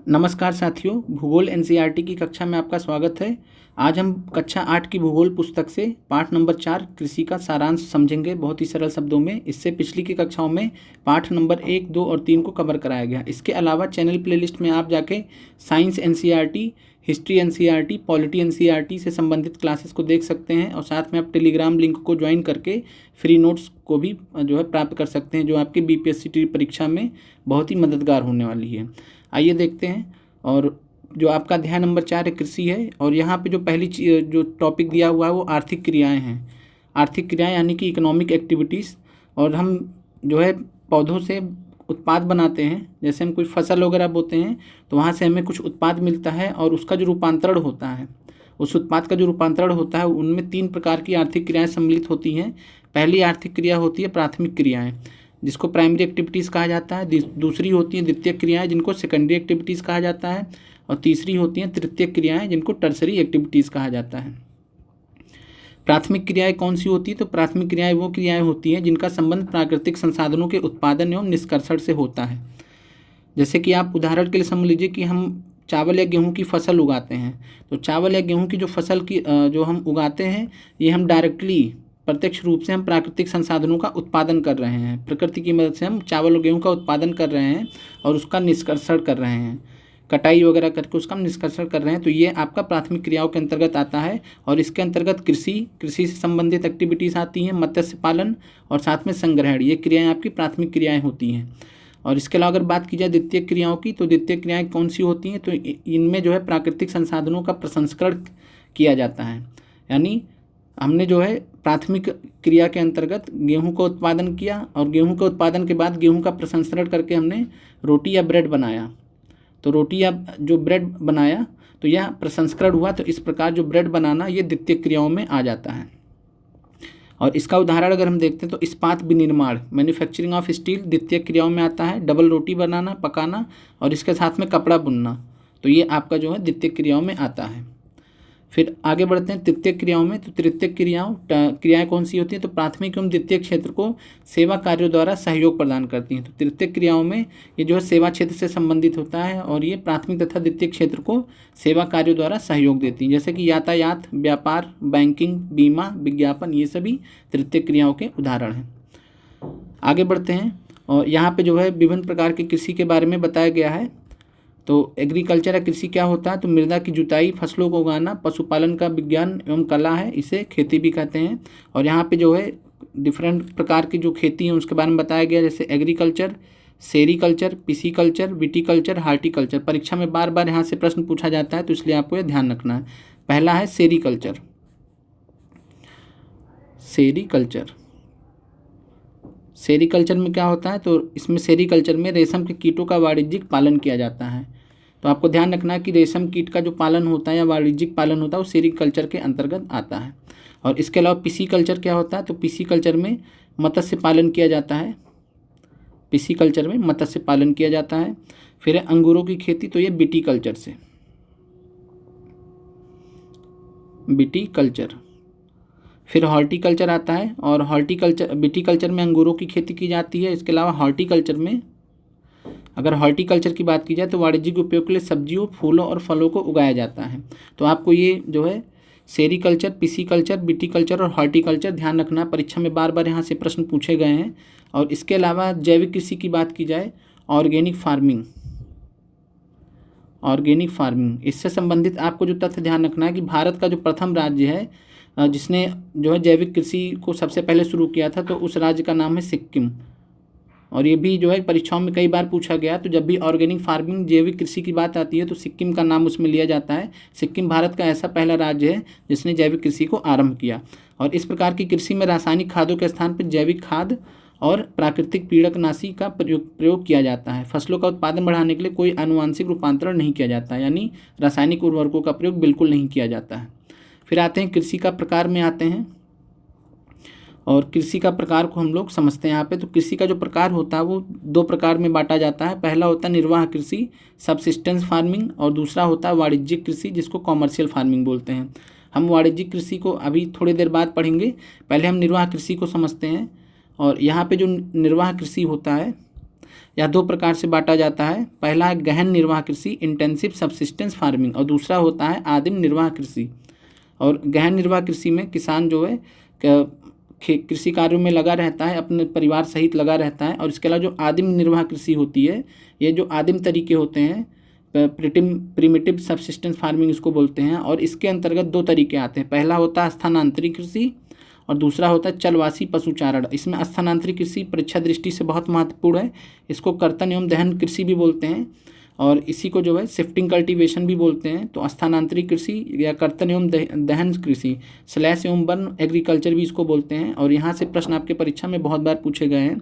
नमस्कार साथियों, भूगोल एनसीईआरटी की कक्षा में आपका स्वागत है। आज हम कक्षा 8 की भूगोल पुस्तक से पाठ नंबर 4 कृषि का सारांश समझेंगे बहुत ही सरल शब्दों में। इससे पिछली की कक्षाओं में पाठ नंबर 1, 2 और 3 को कवर कराया गया। इसके अलावा चैनल प्लेलिस्ट में आप जाके science NCERT, history NCERT, polity NCERT से संबंधित क्लासेस को देख सकते हैं और साथ में आप टेलीग्राम लिंक को ज्वाइन करके फ्री नोट्स को भी प्राप्त कर सकते हैं, जो आपकी बीपीएससी परीक्षा में बहुत ही मददगार होने वाली है। आइए देखते हैं। और जो आपका अध्याय नंबर 4 कृषि है, और यहाँ पे जो पहली जो टॉपिक दिया हुआ है वो आर्थिक क्रियाएं हैं। आर्थिक क्रियाएं यानी कि इकोनॉमिक एक्टिविटीज़। और हम पौधों से उत्पाद बनाते हैं। जैसे हम कोई फसल वगैरह बोते हैं तो वहाँ से हमें कुछ उत्पाद मिलता है, और उसका जो रूपांतरण होता है, उस उत्पाद का जो रूपांतरण होता है, उनमें 3 प्रकार की आर्थिक क्रियाएं सम्मिलित होती हैं। पहली आर्थिक क्रिया होती है प्राथमिक क्रियाएं, जिसको प्राइमरी एक्टिविटीज़ कहा जाता है। दूसरी होती हैं द्वितीयक क्रियाएं, जिनको सेकेंडरी एक्टिविटीज़ कहा जाता है। और तीसरी होती हैं तृतीयक क्रियाएं, जिनको टर्सरी एक्टिविटीज़ कहा जाता है। प्राथमिक क्रियाएं कौन सी होती है? तो प्राथमिक क्रियाएं वो क्रियाएं होती हैं जिनका संबंध प्राकृतिक संसाधनों के उत्पादन एवं निष्कर्षण से होता है। जैसे कि आप उदाहरण के लिए समझ लीजिए कि हम चावल या गेहूं की फसल उगाते हैं। तो चावल या गेहूं की जो फसल की जो हम उगाते हैं, ये हम डायरेक्टली प्रत्यक्ष रूप से हम प्राकृतिक संसाधनों का उत्पादन कर रहे हैं। प्रकृति की मदद से हम चावल और गेहूं का उत्पादन कर रहे हैं और उसका निष्कर्षण कर रहे हैं, कटाई वगैरह करके उसका हम निष्कर्षण कर रहे हैं। तो ये आपका प्राथमिक क्रियाओं के अंतर्गत आता है। और इसके अंतर्गत कृषि से संबंधित एक्टिविटीज़ आती हैं, मत्स्य पालन और साथ में संग्रहण, ये क्रियाएँ आपकी प्राथमिक क्रियाएँ होती हैं। और इसके अलावा अगर बात की जाए द्वितीय क्रियाओं की, तो द्वितीय क्रियाएं कौन सी होती हैं? तो इनमें प्राकृतिक संसाधनों का प्रसंस्करण किया जाता है। यानी हमने प्राथमिक क्रिया के अंतर्गत गेहूं का उत्पादन किया, और गेहूं के उत्पादन के बाद गेहूं का प्रसंस्करण करके हमने रोटी या ब्रेड बनाया। तो रोटी या जो ब्रेड बनाया, तो यह प्रसंस्करण हुआ। तो इस प्रकार जो ब्रेड बनाना, ये द्वितीय क्रियाओं में आ जाता है। और इसका उदाहरण अगर हम देखते हैं तो इस्पात विनिर्माण, मैन्युफैक्चरिंग ऑफ स्टील, द्वितीय क्रियाओं में आता है। डबल रोटी बनाना, पकाना, और इसके साथ में कपड़ा बुनना, तो ये आपका द्वितीय क्रियाओं में आता है। फिर आगे बढ़ते हैं तृतीय क्रियाओं में। तो तृतीय क्रियाएं कौन सी होती हैं? तो प्राथमिक एवं द्वितीय क्षेत्र को सेवा कार्यों द्वारा सहयोग प्रदान करती हैं। तो तृतीय क्रियाओं में ये सेवा क्षेत्र से संबंधित होता है, और ये प्राथमिक तथा द्वितीय क्षेत्र को सेवा कार्यों द्वारा सहयोग देती हैं। जैसे कि यातायात, व्यापार, बैंकिंग, बीमा, विज्ञापन, ये सभी तृतीय क्रियाओं के उदाहरण हैं। आगे बढ़ते हैं, और यहाँ पे विभिन्न प्रकार की कृषि के बारे में बताया गया है। तो एग्रीकल्चर या कृषि क्या होता है? तो मृदा की जुताई, फसलों को उगाना, पशुपालन का विज्ञान एवं कला है, इसे खेती भी कहते हैं। और यहाँ पे डिफरेंट प्रकार की जो खेती है उसके बारे में बताया गया, जैसे agriculture, sericulture, pisciculture, viticulture, horticulture. परीक्षा में बार बार यहाँ से प्रश्न पूछा जाता है, तो इसलिए आपको यह ध्यान रखना है। पहला है सेरीकल्चर। सेरीकल्चर में क्या होता है? तो इसमें सेरीकल्चर में रेशम के कीटों का वाणिज्यिक पालन किया जाता है। तो आपको ध्यान रखना है कि रेशम कीट का जो पालन होता है या वाणिज्यिक पालन होता है, वो सेरीकल्चर के अंतर्गत आता है। और इसके अलावा पिसीकल्चर क्या होता है? तो पिसीकल्चर में मत्स्य पालन किया जाता है। पिसीकल्चर में मत्स्य पालन किया जाता है। फिर है अंगूरों की खेती, तो ये विटीकल्चर से, विटीकल्चर। फिर हॉर्टिकल्चर आता है, और विटीकल्चर में अंगूरों की खेती की जाती है। इसके अलावा हॉर्टिकल्चर में, अगर हॉर्टिकल्चर की बात की जाए, तो वाणिज्यिक उपयोग के लिए सब्जियों, फूलों और फलों को उगाया जाता है। तो आपको ये सेरीकल्चर, पिसीकल्चर, विटीकल्चर और हॉर्टिकल्चर ध्यान रखना। परीक्षा में बार बार यहाँ से प्रश्न पूछे गए हैं। और इसके अलावा जैविक कृषि की बात की जाए, ऑर्गेनिक फार्मिंग, इससे संबंधित आपको जो तथ्य ध्यान रखना है कि भारत का जो प्रथम राज्य है जिसने जैविक कृषि को सबसे पहले शुरू किया था, तो उस राज्य का नाम है सिक्किम। और ये भी परीक्षाओं में कई बार पूछा गया। तो जब भी ऑर्गेनिक फार्मिंग, जैविक कृषि की बात आती है, तो सिक्किम का नाम उसमें लिया जाता है। सिक्किम भारत का ऐसा पहला राज्य है जिसने जैविक कृषि को आरंभ किया। और इस प्रकार की कृषि में रासायनिक खादों के स्थान पर जैविक खाद और प्राकृतिक पीड़कनाशी का प्रयोग किया जाता है। फसलों का उत्पादन बढ़ाने के लिए कोई आनुवांशिक रूपांतरण नहीं किया जाता है, यानी रासायनिक उर्वरकों का प्रयोग बिल्कुल नहीं किया जाता है। फिर आते हैं कृषि का प्रकार में आते हैं, और कृषि का प्रकार को हम लोग समझते हैं यहाँ पे। तो कृषि का जो प्रकार होता है वो 2 प्रकार में बांटा जाता है। पहला होता है निर्वाह कृषि, सबसिस्टेंस फार्मिंग, और दूसरा होता है वाणिज्यिक कृषि, जिसको कॉमर्शियल फार्मिंग बोलते हैं। हम वाणिज्यिक कृषि को अभी थोड़ी देर बाद पढ़ेंगे। पहले हम निर्वाह कृषि को समझते हैं। और यहाँ पे जो निर्वाह कृषि होता है, यह दो प्रकार से बांटा जाता है। पहला है गहन निर्वाह कृषि, इंटेंसिव सब्सिस्टेंस फार्मिंग, और दूसरा होता है आदिम निर्वाह कृषि। और गहन निर्वाह कृषि में किसान जो है कृषि कार्यों में लगा रहता है, अपने परिवार सहित लगा रहता है। और इसके अलावा जो आदिम निर्वाह कृषि होती है, ये जो आदिम तरीके होते हैं, प्रिमिटिव सब्सिस्टेंस फार्मिंग इसको बोलते हैं। और इसके अंतर्गत दो तरीके आते हैं। पहला होता है स्थानांतरित कृषि और दूसरा होता है चलवासी पशुचारण। इसमें स्थानांतरित कृषि परीक्षा दृष्टि से बहुत महत्वपूर्ण है। इसको कर्तन एवं दहन कृषि भी बोलते हैं और इसी को जो है शिफ्टिंग कल्टीवेशन भी बोलते हैं। तो स्थानांतरित कृषि या कर्तन एवं दहन कृषि स्लैश एवं बर्न एग्रीकल्चर भी इसको बोलते हैं। और यहाँ से प्रश्न आपके परीक्षा में बहुत बार पूछे गए हैं।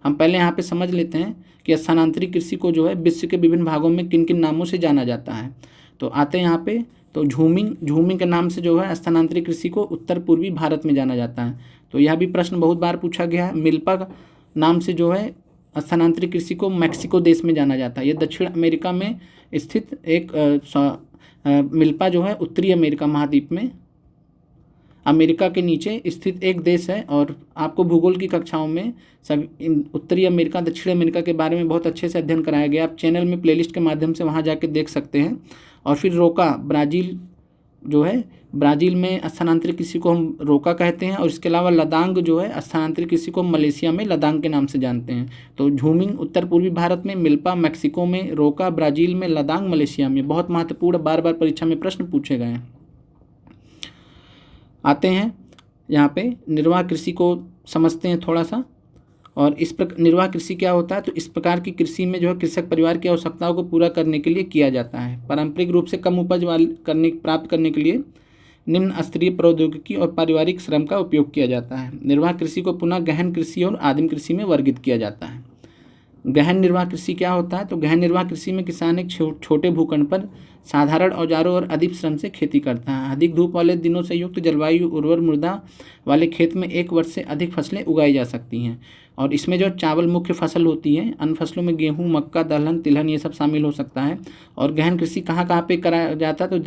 हम पहले यहाँ पे समझ लेते हैं कि स्थानांतरित कृषि को जो है विश्व के विभिन्न भागों में किन किन नामों से जाना जाता है। तो आते हैं यहाँ पे, तो झूमिंग के नाम से जो है स्थानांतरित कृषि को उत्तर पूर्वी भारत में जाना जाता है। तो यह भी प्रश्न बहुत बार पूछा गया है। मिल्पा नाम से जो है स्थानांतरित कृषि को मैक्सिको देश में जाना जाता है। ये दक्षिण अमेरिका में स्थित एक मिल्पा जो है उत्तरी अमेरिका महाद्वीप में अमेरिका के नीचे स्थित एक देश है। और आपको भूगोल की कक्षाओं में सब उत्तरी अमेरिका दक्षिण अमेरिका के बारे में बहुत अच्छे से अध्ययन कराया गया। आप चैनल में प्लेलिस्ट के माध्यम से वहाँ जाके देख सकते हैं। और फिर रोका, ब्राज़ील जो है, ब्राज़ील में स्थानांतरित कृषि को हम रोका कहते हैं। और इसके अलावा लदांग जो है स्थानांतरित कृषि को मलेशिया में लदांग के नाम से जानते हैं। तो झूमिंग उत्तर पूर्वी भारत में, मिल्पा मैक्सिको में, रोका ब्राज़ील में, लदांग मलेशिया में। बहुत महत्वपूर्ण, बार बार परीक्षा में प्रश्न पूछे गए हैं। आते हैं यहाँ पे निर्वाह कृषि को समझते हैं थोड़ा सा। और इस प्रकार निर्वाह कृषि क्या होता है, तो इस प्रकार की कृषि में जो है कृषक परिवार की आवश्यकताओं को पूरा करने के लिए किया जाता है। पारंपरिक रूप से कम उपज प्राप्त करने के लिए निम्न स्तरीय प्रौद्योगिकी और पारिवारिक श्रम का उपयोग किया जाता है। निर्वाह कृषि को पुनः गहन कृषि और आदिम कृषि में वर्गित किया जाता है। गहन निर्वाह कृषि क्या होता है, तो गहन निर्वाह कृषि में किसान एक छोटे भूखंड पर साधारण औजारों और अधिक श्रम से खेती करता है। अधिक धूप वाले दिनों से युक्त जलवायु, उर्वर मृदा वाले खेत में एक वर्ष से अधिक फसलें उगाई जा सकती हैं। और इसमें जो चावल मुख्य फसल होती है, अन्य फसलों में गेहूं, मक्का, दलहन, तिलहन ये सब शामिल हो सकता है। और गहन कृषि कहाँ कहाँ पे कराया जाता है, तो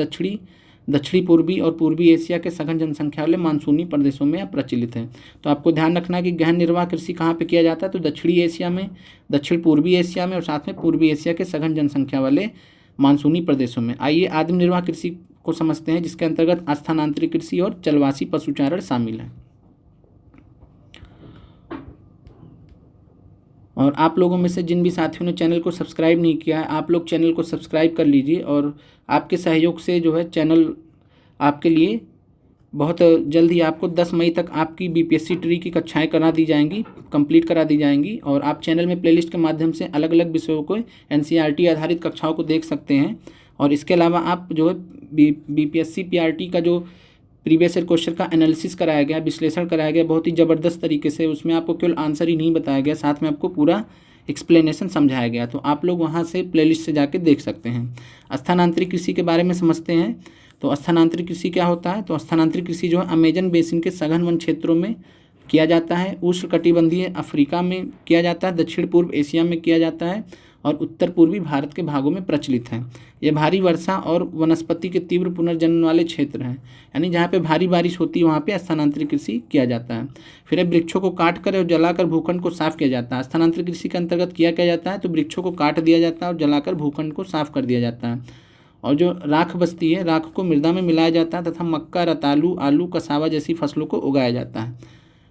दक्षिणी पूर्वी और पूर्वी एशिया के सघन जनसंख्या वाले मानसूनी प्रदेशों में प्रचलित है। तो आपको ध्यान रखना है कि गहन निर्वाह कृषि कहाँ पे किया जाता है, तो दक्षिणी एशिया में, दक्षिण पूर्वी एशिया में और साथ में पूर्वी एशिया के सघन जनसंख्या वाले मानसूनी प्रदेशों में। आइए आदिम निर्वाह कृषि को समझते हैं, जिसके अंतर्गत स्थानांतरित कृषि और चलवासी पशुचारण शामिल है। और आप लोगों में से जिन भी साथियों ने चैनल को सब्सक्राइब नहीं किया है, आप लोग चैनल को सब्सक्राइब कर लीजिए। और आपके सहयोग से जो है चैनल आपके लिए बहुत जल्द ही आपको 10 मई तक आपकी बीपीएससी ट्री की कक्षाएं करा दी जाएंगी, कंप्लीट करा दी जाएंगी। और आप चैनल में प्लेलिस्ट के माध्यम से अलग अलग विषयों को एनसीईआरटी आधारित कक्षाओं को देख सकते हैं। और इसके अलावा आप जो है बीपीएससी पीआरटी का जो प्रीवियस ईयर क्वेश्चन का एनालिसिस कराया गया, विश्लेषण कराया गया बहुत ही ज़बरदस्त तरीके से। उसमें आपको केवल आंसर ही नहीं बताया गया, साथ में आपको पूरा एक्सप्लेनेशन समझाया गया। तो आप लोग वहाँ से प्लेलिस्ट से जाके देख सकते हैं। स्थानांतरित कृषि के बारे में समझते हैं। तो स्थानांतरित कृषि क्या होता है, तो स्थानांतरित कृषि जो है अमेजन बेसिन के सघन वन क्षेत्रों में किया जाता है, उष्णकटिबंधीय अफ्रीका में किया जाता है, दक्षिण पूर्व एशिया में किया जाता है और उत्तर पूर्वी भारत के भागों में प्रचलित है। ये भारी वर्षा और वनस्पति के तीव्र पुनर्जनन वाले क्षेत्र हैं, यानी जहाँ पे भारी बारिश होती है वहाँ पे स्थानांतरित कृषि किया जाता है। फिर वृक्षों को काट कर और जलाकर भूखंड को साफ किया जाता है। स्थानांतरित कृषि के अंतर्गत क्या जाता है, तो वृक्षों को काट दिया जाता है और जलाकर भूखंड को साफ कर दिया जाता है। और जो राख बचती है, राख को मृदा में मिलाया जाता है तथा मक्का, रतालू, आलू, कसावा जैसी फसलों को उगाया जाता है।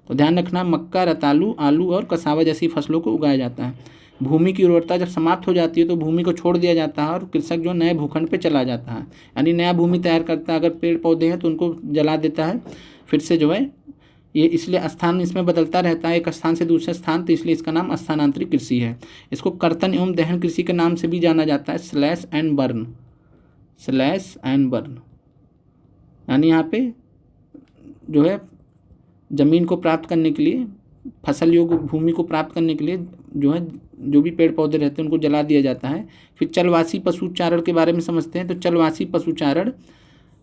तो ध्यान रखना, मक्का, रतालू, आलू और कसावा जैसी फसलों को उगाया जाता है। भूमि की उर्वरता जब समाप्त हो जाती है तो भूमि को छोड़ दिया जाता है और कृषक जो नए भूखंड पे चला जाता है, यानी नया भूमि तैयार करता है। अगर पेड़ पौधे हैं तो उनको जला देता है, फिर से जो है ये, इसलिए स्थान इसमें बदलता रहता है एक स्थान से दूसरे स्थान, तो इसलिए इसका नाम स्थानांतरित कृषि है। इसको कर्तन एवं दहन कृषि के नाम से भी जाना जाता है, स्लैश एंड बर्न। यानी यहाँ पे जो है ज़मीन को प्राप्त करने के लिए, फसल योग्य भूमि को प्राप्त करने के लिए जो है जो भी पेड़ पौधे रहते हैं उनको जला दिया जाता है। फिर चलवासी पशुचारण के बारे में समझते हैं। तो चलवासी पशुचारण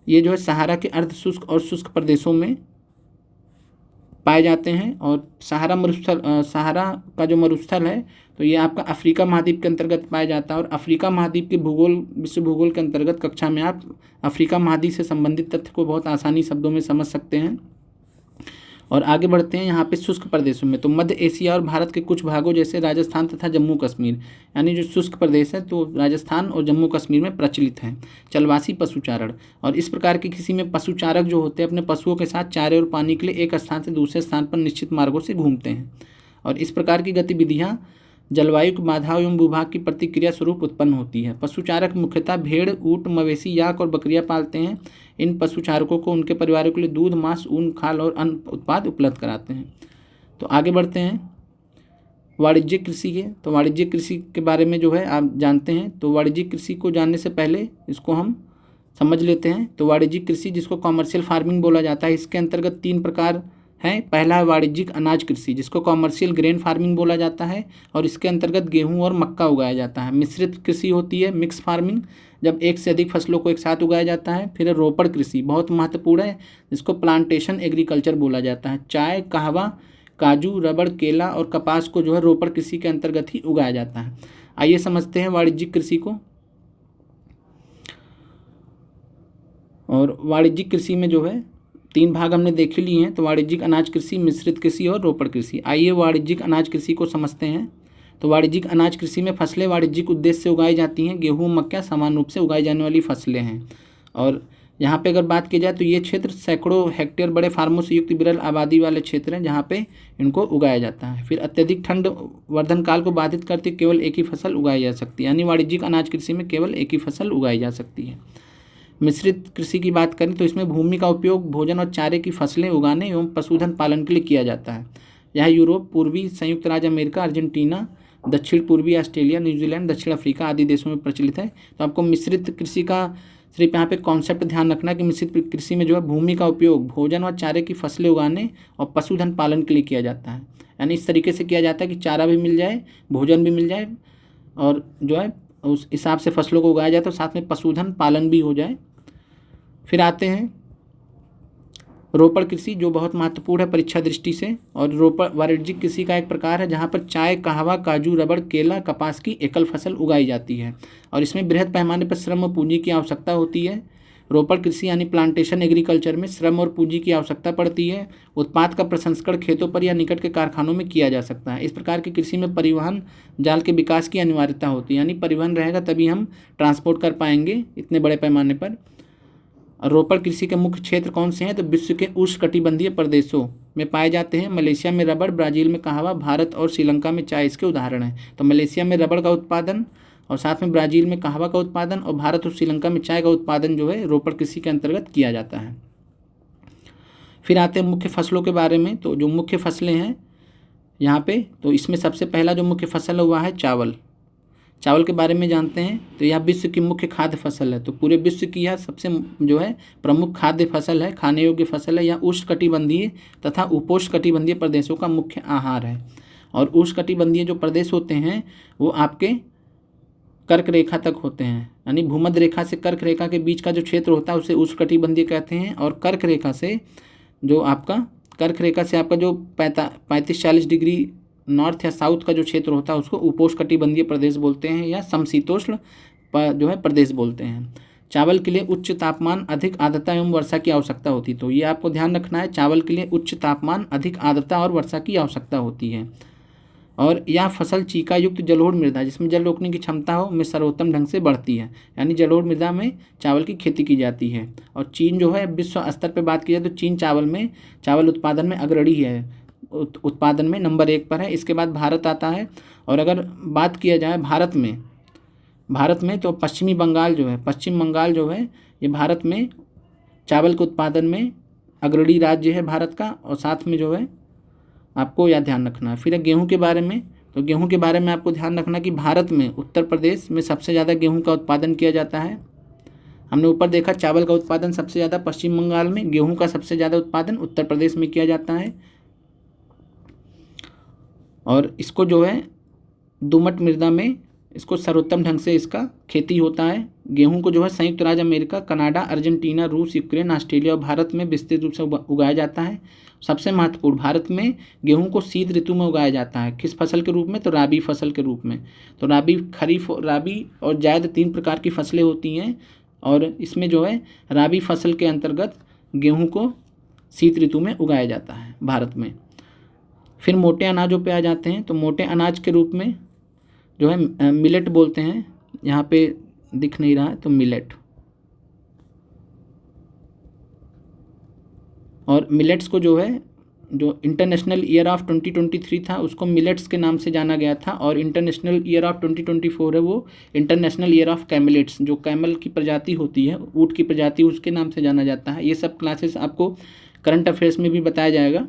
ये जो है सहारा के अर्ध शुष्क और शुष्क प्रदेशों में पाए जाते हैं। और सहारा का जो मरुस्थल है तो ये आपका अफ्रीका महाद्वीप के अंतर्गत पाया जाता है। और अफ्रीका महाद्वीप के विश्व भूगोल के अंतर्गत कक्षा में आप अफ्रीका महाद्वीप से संबंधित तथ्य को बहुत आसानी शब्दों में समझ सकते हैं। और आगे बढ़ते हैं यहाँ पे शुष्क प्रदेशों में, तो मध्य एशिया और भारत के कुछ भागों जैसे राजस्थान तथा जम्मू कश्मीर, यानी जो शुष्क प्रदेश है तो राजस्थान और जम्मू कश्मीर में प्रचलित हैं चलवासी पशुचारण। और इस प्रकार की किसी में पशुचारक जो होते हैं अपने पशुओं के साथ चारे और पानी के लिए एक स्थान से दूसरे स्थान पर निश्चित मार्गों से घूमते हैं। और इस प्रकार की गतिविधियाँ जलवायु की बाधाओं एवं भूभाग की प्रतिक्रिया स्वरूप उत्पन्न होती है। पशुचारक मुख्यतः भेड़, ऊँट, मवेशी, याक और बकरियाँ पालते हैं। इन पशुचारकों को उनके परिवारों के लिए दूध, मांस, ऊन, खाल और अन्य उत्पाद उपलब्ध कराते हैं। तो आगे बढ़ते हैं वाणिज्यिक कृषि के। तो वाणिज्यिक कृषि के बारे में जो है आप जानते हैं, तो वाणिज्यिक कृषि को जानने से पहले इसको हम समझ लेते हैं। तो वाणिज्यिक कृषि जिसको कॉमर्शियल फार्मिंग बोला जाता है, इसके अंतर्गत 3 प्रकार हैं। पहला है वाणिज्यिक अनाज कृषि जिसको कॉमर्शियल ग्रेन फार्मिंग बोला जाता है, और इसके अंतर्गत गेहूं और मक्का उगाया जाता है। मिश्रित कृषि होती है, मिक्स फार्मिंग, जब एक से अधिक फसलों को एक साथ उगाया जाता है। फिर रोपड़ कृषि बहुत महत्वपूर्ण है, जिसको प्लांटेशन एग्रीकल्चर बोला जाता है। चाय, कहवा, काजू, रबड़, केला और कपास को जो है रोपड़ कृषि के अंतर्गत ही उगाया जाता है। आइए समझते हैं वाणिज्यिक कृषि को। और वाणिज्यिक कृषि में जो है 3 भाग हमने देख ही लिए हैं, तो वाणिज्यिक अनाज कृषि, मिश्रित कृषि और रोपड़ कृषि। आइए वाणिज्यिक अनाज कृषि को समझते हैं। तो वाणिज्यिक अनाज कृषि में फसलें वाणिज्यिक उद्देश्य से उगाई जाती हैं। गेहूँ, मक्का समान रूप से उगाई जाने वाली फसलें हैं। और यहाँ पे अगर बात की जाए तो ये क्षेत्र सैकड़ों हेक्टेयर बड़े फार्मों से युक्त विरल आबादी वाले क्षेत्र हैं जहाँ पे इनको उगाया जाता है। फिर अत्यधिक ठंड वर्धन काल को बाधित करते केवल एक ही फसल उगाई जा सकती है, यानी वाणिज्यिक अनाज कृषि में केवल एक ही फसल उगाई जा सकती है। मिश्रित कृषि की बात करें तो इसमें भूमि का उपयोग भोजन और चारे की फसलें उगाने एवं पशुधन पालन के लिए किया जाता है। यह यूरोप, पूर्वी संयुक्त राज्य अमेरिका, अर्जेंटीना, दक्षिण पूर्वी ऑस्ट्रेलिया, न्यूजीलैंड, दक्षिण अफ्रीका आदि देशों में प्रचलित है। तो आपको मिश्रित कृषि का सिर्फ यहाँ पे कॉन्सेप्ट ध्यान रखना कि मिश्रित कृषि में जो है भूमि का उपयोग भोजन और चारे की फसलें उगाने और पशुधन पालन के लिए किया जाता है। यानी इस तरीके से किया जाता है कि चारा भी मिल जाए, भोजन भी मिल जाए, और जो है उस हिसाब से फसलों को उगाया जाए, तो साथ में पशुधन पालन भी हो जाए। फिर आते हैं रोपड़ कृषि, जो बहुत महत्वपूर्ण है परीक्षा दृष्टि से। और रोपड़ वाणिज्यिक कृषि का एक प्रकार है जहाँ पर चाय, कहवा, काजू, रबड़, केला, कपास की एकल फसल उगाई जाती है, और इसमें बृहद पैमाने पर श्रम और पूंजी की आवश्यकता होती है। रोपड़ कृषि यानी प्लांटेशन एग्रीकल्चर में श्रम और पूंजी की आवश्यकता पड़ती है। उत्पाद का प्रसंस्करण खेतों पर या निकट के कारखानों में किया जा सकता है। इस प्रकार की कृषि में परिवहन जाल के विकास की अनिवार्यता होती है, यानी परिवहन रहेगा तभी हम ट्रांसपोर्ट कर पाएंगे इतने बड़े पैमाने पर। रोपड़ कृषि के मुख्य क्षेत्र कौन से हैं, तो विश्व के उष्णकटिबंधीय प्रदेशों में पाए जाते हैं। मलेशिया में रबड़, ब्राज़ील में कहवा, भारत और श्रीलंका में चाय इसके उदाहरण हैं। तो मलेशिया में रबड़ का उत्पादन और साथ में ब्राज़ील में कहवा का उत्पादन और भारत और श्रीलंका में चाय का उत्पादन जो है रोपड़ कृषि के अंतर्गत किया जाता है। फिर आते हैं मुख्य फसलों के बारे में। तो जो मुख्य फसलें हैं यहाँ पे, तो इसमें सबसे पहला जो मुख्य फसल हुआ है चावल। चावल के बारे में जानते हैं, तो यह विश्व की मुख्य खाद्य फसल है। तो पूरे विश्व की यह सबसे जो है प्रमुख खाद्य फसल है, खाने योग्य फसल है। यह उष्णकटिबंधीय तथा उपोष्णकटिबंधीय प्रदेशों का मुख्य आहार है। और उष्णकटिबंधीय जो प्रदेश होते हैं वो आपके कर्क रेखा तक होते हैं, यानी भूमध्य रेखा से कर्क रेखा के बीच का जो क्षेत्र होता है उसे उष्णकटिबंधीय कहते हैं। और कर्क रेखा से जो आपका जो 35-40 डिग्री नॉर्थ या साउथ का जो क्षेत्र होता है उसको उपोष्णकटिबंधीय प्रदेश बोलते हैं, या समशीतोष्ण जो है प्रदेश बोलते हैं। चावल के लिए उच्च तापमान, अधिक आर्द्रता एवं वर्षा की आवश्यकता होती है। तो ये आपको ध्यान रखना है, चावल के लिए उच्च तापमान, अधिक आर्द्रता और वर्षा की आवश्यकता होती है। और यह फसल चीका युक्त जलोढ़ मृदा जिसमें जल रोकने की क्षमता हो में सर्वोत्तम ढंग से बढ़ती है, यानी जलोढ़ मृदा में चावल की खेती की जाती है। और चीन जो है विश्व स्तर पर बात की जाए तो चीन चावल उत्पादन में अग्रणी है, उत्पादन में नंबर 1 पर है। इसके बाद भारत आता है। और अगर बात किया जाए भारत में तो पश्चिम बंगाल जो है ये भारत में चावल के उत्पादन में अग्रणी राज्य है भारत का। और साथ में जो है आपको यह ध्यान रखना है। फिर गेहूं के बारे में, तो गेहूं के बारे में आपको ध्यान रखना कि भारत में उत्तर प्रदेश में सबसे ज़्यादा गेहूं का उत्पादन किया जाता है। हमने ऊपर देखा चावल का उत्पादन सबसे ज़्यादा पश्चिम बंगाल में, गेहूं का सबसे ज़्यादा उत्पादन उत्तर प्रदेश में किया जाता है। और इसको जो है दोमट मृदा में इसको सर्वोत्तम ढंग से इसका खेती होता है। गेहूं को जो है संयुक्त राज्य अमेरिका, कनाडा, अर्जेंटीना, रूस, यूक्रेन, ऑस्ट्रेलिया और भारत में विस्तृत रूप से उगाया जाता है। सबसे महत्वपूर्ण, भारत में गेहूं को शीत ऋतु में उगाया जाता है। किस फसल के रूप में, तो राबी फसल के रूप में। तो राबी और जायद 3 प्रकार की फसलें होती हैं। और इसमें जो है राबी फसल के अंतर्गत गेहूं को शीत ऋतु में उगाया जाता है भारत में। फिर मोटे अनाजों पे आ जाते हैं। तो मोटे अनाज के रूप में जो है मिलेट बोलते हैं, यहाँ पे दिख नहीं रहा है तो मिलेट। और मिलेट्स को जो है, जो इंटरनेशनल ईयर ऑफ 2023 था उसको मिलेट्स के नाम से जाना गया था, और इंटरनेशनल ईयर ऑफ 2024 है वो इंटरनेशनल ईयर ऑफ कैमलेट्स, जो कैमल की प्रजाति होती है, ऊँट की प्रजाति, उसके नाम से जाना जाता है। ये सब क्लासेस आपको करंट अफेयर्स में भी बताया जाएगा।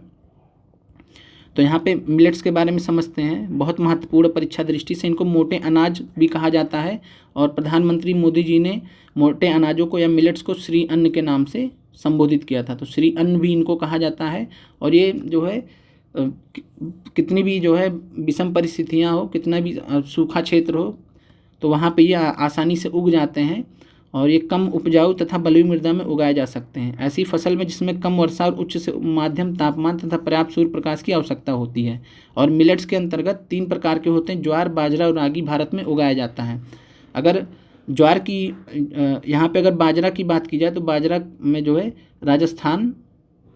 तो यहाँ पे मिलेट्स के बारे में समझते हैं। बहुत महत्वपूर्ण परीक्षा दृष्टि से इनको मोटे अनाज भी कहा जाता है, और प्रधानमंत्री मोदी जी ने मोटे अनाजों को या मिलेट्स को श्री अन्न के नाम से संबोधित किया था। तो श्री अन्न भी इनको कहा जाता है। और ये जो है कितनी भी जो है विषम परिस्थितियाँ हो, कितना भी सूखा क्षेत्र हो, तो वहाँ पे ये आसानी से उग जाते हैं, और ये कम उपजाऊ तथा बलुई मृदा में उगाए जा सकते हैं। ऐसी फसल में जिसमें कम वर्षा और उच्च से माध्यम तापमान तथा पर्याप्त सूर्य प्रकाश की आवश्यकता होती है। और मिलेट्स के अंतर्गत 3 प्रकार के होते हैं, ज्वार, बाजरा और रागी भारत में उगाया जाता है। अगर ज्वार की यहाँ पे अगर बाजरा की बात की जाए तो बाजरा में जो है राजस्थान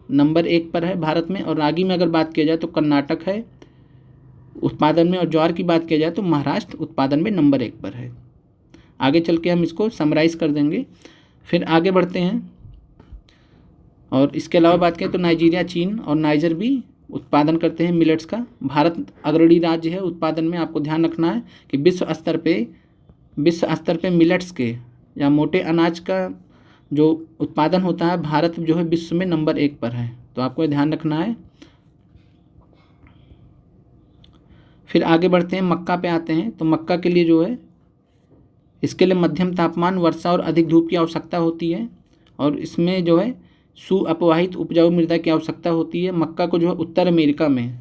नंबर 1 पर है भारत में, और रागी में अगर बात किया जाए तो कर्नाटक है उत्पादन में, और ज्वार की बात किया जाए तो महाराष्ट्र उत्पादन में नंबर 1 पर है। आगे चल के हम इसको समराइज कर देंगे। फिर आगे बढ़ते हैं, और इसके अलावा बात करें तो नाइजीरिया, चीन और नाइजर भी उत्पादन करते हैं मिलेट्स का। भारत अग्रणी राज्य है उत्पादन में। आपको ध्यान रखना है कि विश्व स्तर पे मिलेट्स के या मोटे अनाज का जो उत्पादन होता है, भारत जो है विश्व में नंबर 1 पर है। तो आपको ध्यान रखना है। फिर आगे बढ़ते हैं, मक्का पे आते हैं। तो मक्का के लिए जो है, इसके लिए मध्यम तापमान, वर्षा और अधिक धूप की आवश्यकता होती है, और इसमें जो है सुअपवाहित उपजाऊ मृदा की आवश्यकता होती है। मक्का को जो है उत्तर अमेरिका में,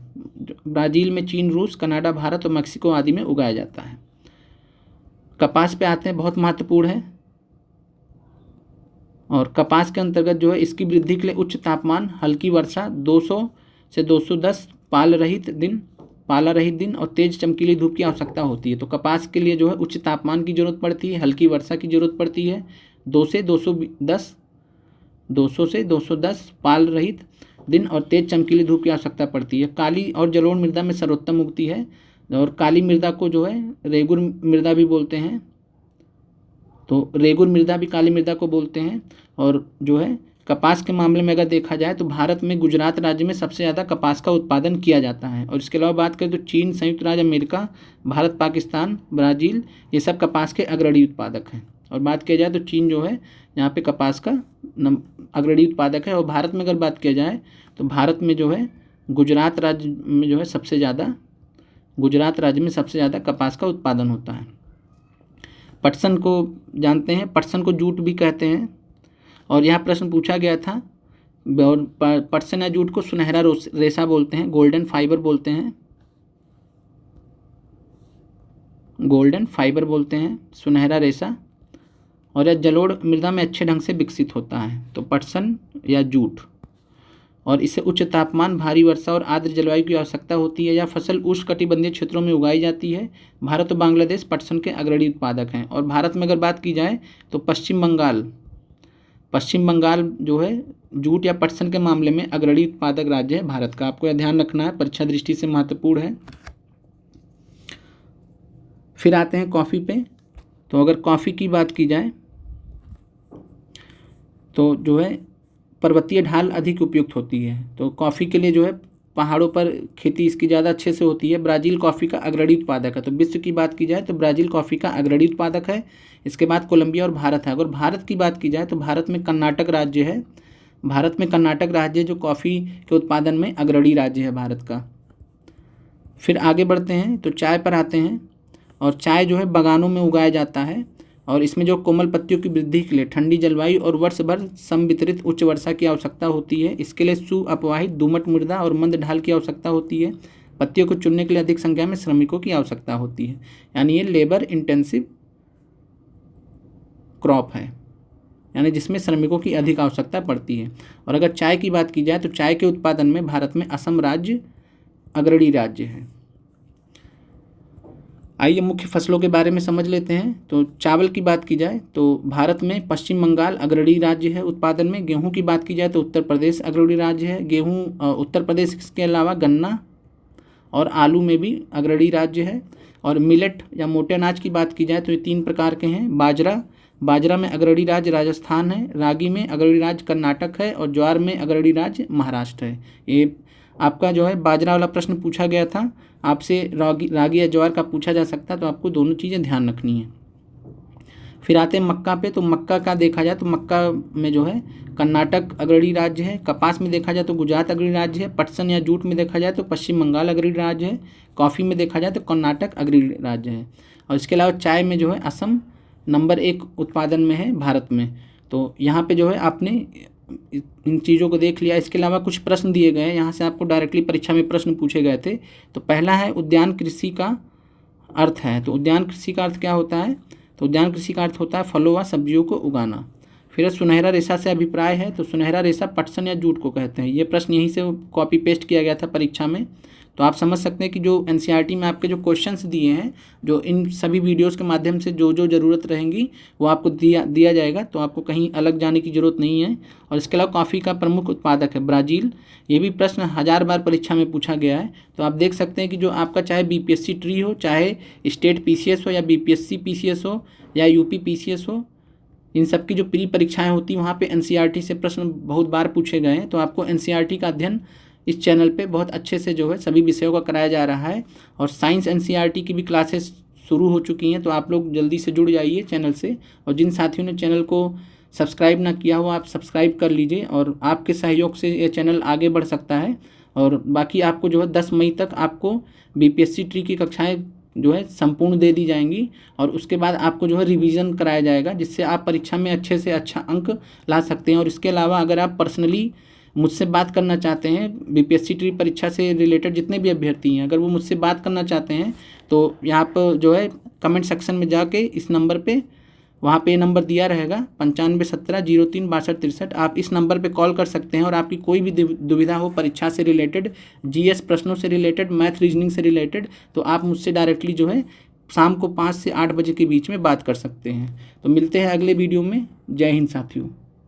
ब्राज़ील में, चीन, रूस, कनाडा, भारत और मैक्सिको आदि में उगाया जाता है। कपास पे आते हैं, बहुत महत्वपूर्ण है। और कपास के अंतर्गत जो है इसकी वृद्धि के लिए उच्च तापमान, हल्की वर्षा, 200 से 210 पाला रहित दिन और तेज चमकीली धूप की आवश्यकता होती है। तो कपास के लिए जो है उच्च तापमान की जरूरत पड़ती है, हल्की वर्षा की जरूरत पड़ती है, 200 से 210 पाल रहित दिन और तेज चमकीली धूप की आवश्यकता पड़ती है। काली और जलोढ़ मृदा में सर्वोत्तम उगती है, और काली मृदा को जो है रेगुर मृदा भी बोलते हैं। तो रेगुर मृदा भी काली मृदा को बोलते हैं। और जो है कपास के मामले में अगर देखा जाए तो भारत में गुजरात राज्य में सबसे ज़्यादा कपास का उत्पादन किया जाता है। और इसके अलावा बात करें तो चीन, संयुक्त राज्य अमेरिका, भारत, पाकिस्तान, ब्राज़ील, ये सब कपास के अग्रणी उत्पादक हैं। और बात किया जाए तो चीन जो है यहाँ पे कपास का अग्रणी उत्पादक है। और भारत में अगर बात किया जाए तो भारत में जो है गुजरात राज्य में जो है सबसे ज़्यादा कपास का उत्पादन होता है। पटसन को जानते हैं, पटसन को जूट भी कहते हैं। और यह प्रश्न पूछा गया था। और पटसन या जूट को सुनहरा रेशा बोलते हैं, गोल्डन फाइबर बोलते हैं, सुनहरा रेशा। और यह जलोढ़ मृदा में अच्छे ढंग से विकसित होता है। तो पटसन या जूट। और इसे उच्च तापमान, भारी वर्षा और आर्द्र जलवायु की आवश्यकता होती है। यह फसल उष्णकटिबंधीय क्षेत्रों में उगाई जाती है। भारत और बांग्लादेश पटसन के अग्रणी उत्पादक हैं। और भारत में अगर बात की जाए तो पश्चिम बंगाल जो है जूट या पटसन के मामले में अग्रणी उत्पादक राज्य है भारत का। आपको यह ध्यान रखना है, परीक्षा दृष्टि से महत्वपूर्ण है। फिर आते हैं कॉफ़ी पे। तो अगर कॉफ़ी की बात की जाए तो जो है पर्वतीय ढाल अधिक उपयुक्त होती है। तो कॉफ़ी के लिए जो है पहाड़ों पर खेती इसकी ज़्यादा अच्छे से होती है। ब्राज़ील कॉफ़ी का अग्रणी उत्पादक है। तो विश्व की बात की जाए तो ब्राज़ील कॉफ़ी का अग्रणी उत्पादक है। इसके बाद कोलंबिया और भारत है। अगर भारत की बात की जाए तो भारत में कर्नाटक राज्य जो कॉफ़ी के उत्पादन में अग्रणी राज्य है भारत का। फिर आगे बढ़ते हैं तो चाय पर आते हैं। और चाय जो है बागानों में उगाया जाता है, और इसमें जो कोमल पत्तियों की वृद्धि के लिए ठंडी जलवायु और वर्ष भर समवितरित उच्च वर्षा की आवश्यकता होती है। इसके लिए सुअपवाहित दोमट मृदा और मंद ढाल की आवश्यकता होती है। पत्तियों को चुनने के लिए अधिक संख्या में श्रमिकों की आवश्यकता होती है, यानी ये लेबर इंटेंसिव क्रॉप है, यानी जिसमें श्रमिकों की अधिक आवश्यकता पड़ती है। और अगर चाय की बात की जाए तो चाय के उत्पादन में भारत में असम राज्य अग्रणी राज्य है। आइए मुख्य फसलों के बारे में समझ लेते हैं। तो चावल की बात की जाए तो भारत में पश्चिम बंगाल अग्रणी राज्य है उत्पादन में। गेहूं की बात की जाए तो उत्तर प्रदेश अग्रणी राज्य है। गेहूं उत्तर प्रदेश के अलावा गन्ना और आलू में भी अग्रणी राज्य है। और मिलेट या मोटे अनाज की बात की जाए तो ये 3 प्रकार के हैं। बाजरा में अग्रणी राज्य राजस्थान है। रागी में अग्रणी राज्य कर्नाटक है। और ज्वार में अग्रणी राज्य महाराष्ट्र है। ये आपका जो है बाजरा वाला प्रश्न पूछा गया था आपसे, रागी या ज्वार का पूछा जा सकता है, तो आपको दोनों चीज़ें ध्यान रखनी है। फिर आते हैं मक्का पे। तो मक्का का देखा जाए तो मक्का में जो है कर्नाटक अग्रणी राज्य है। कपास में देखा जाए तो गुजरात अग्रणी राज्य है। पटसन या जूट में देखा जाए तो पश्चिम बंगाल अग्रणी राज्य है। कॉफ़ी में देखा जाए तो कर्नाटक अग्रणी राज्य है। और इसके अलावा चाय में जो है असम नंबर 1 उत्पादन में है भारत में। तो यहाँ पे जो है आपने इन चीज़ों को देख लिया। इसके अलावा कुछ प्रश्न दिए गए हैं, यहाँ से आपको डायरेक्टली परीक्षा में प्रश्न पूछे गए थे। तो पहला है उद्यान कृषि का अर्थ है। तो उद्यान कृषि का अर्थ क्या होता है? तो उद्यान कृषि का अर्थ होता है फलों व सब्जियों को उगाना। फिर सुनहरा रेशा से अभिप्राय है। तो सुनहरा रेशा पटसन या जूट को कहते हैं। ये प्रश्न यहीं से कॉपी पेस्ट किया गया था परीक्षा में। तो आप समझ सकते हैं कि जो एनसीईआरटी में आपके जो क्वेश्चंस दिए हैं, जो इन सभी वीडियोस के माध्यम से जो जो ज़रूरत रहेंगी वो आपको दिया जाएगा। तो आपको कहीं अलग जाने की ज़रूरत नहीं है। और इसके अलावा कॉफ़ी का प्रमुख उत्पादक है ब्राज़ील। ये भी प्रश्न 1000 बार परीक्षा में पूछा गया है। तो आप देख सकते हैं कि जो आपका चाहे बीपीएससी ट्री हो, चाहे स्टेट पीसीएस हो, या बीपीएससी पीसीएस हो, या यूपी पीसीएस हो, इन सब की जो प्री परीक्षाएं होती हैं वहाँ पे एनसीईआरटी से प्रश्न बहुत बार पूछे गए हैं। तो आपको एनसीईआरटी का अध्ययन इस चैनल पे बहुत अच्छे से जो है सभी विषयों का कराया जा रहा है। और साइंस एनसीईआरटी की भी क्लासेस शुरू हो चुकी हैं। तो आप लोग जल्दी से जुड़ जाइए चैनल से। और जिन साथियों ने चैनल को सब्सक्राइब ना किया हो, आप सब्सक्राइब कर लीजिए। और आपके सहयोग से ये चैनल आगे बढ़ सकता है। और बाकी आपको जो है 10 मई तक आपको बीपीएससी ट्री की कक्षाएँ जो है संपूर्ण दे दी जाएंगी। और उसके बाद आपको जो है रिवीजन कराया जाएगा, जिससे आप परीक्षा में अच्छे से अच्छा अंक ला सकते हैं। और इसके अलावा अगर आप पर्सनली मुझसे बात करना चाहते हैं, बीपीएससी ट्री परीक्षा से रिलेटेड जितने भी अभ्यर्थी हैं, अगर वो मुझसे बात करना चाहते हैं तो यहाँ पर जो है कमेंट सेक्शन में जाके इस नंबर पे, वहाँ पे नंबर दिया रहेगा 9517036263। आप इस नंबर पे कॉल कर सकते हैं। और आपकी कोई भी दुविधा हो परीक्षा से रिलेटेड, जीएस प्रश्नों से रिलेटेड, मैथ रीजनिंग से रिलेटेड, तो आप मुझसे डायरेक्टली जो है शाम को 5 से 8 बजे के बीच में बात कर सकते हैं। तो मिलते हैं अगले वीडियो में। जय हिंद साथियों।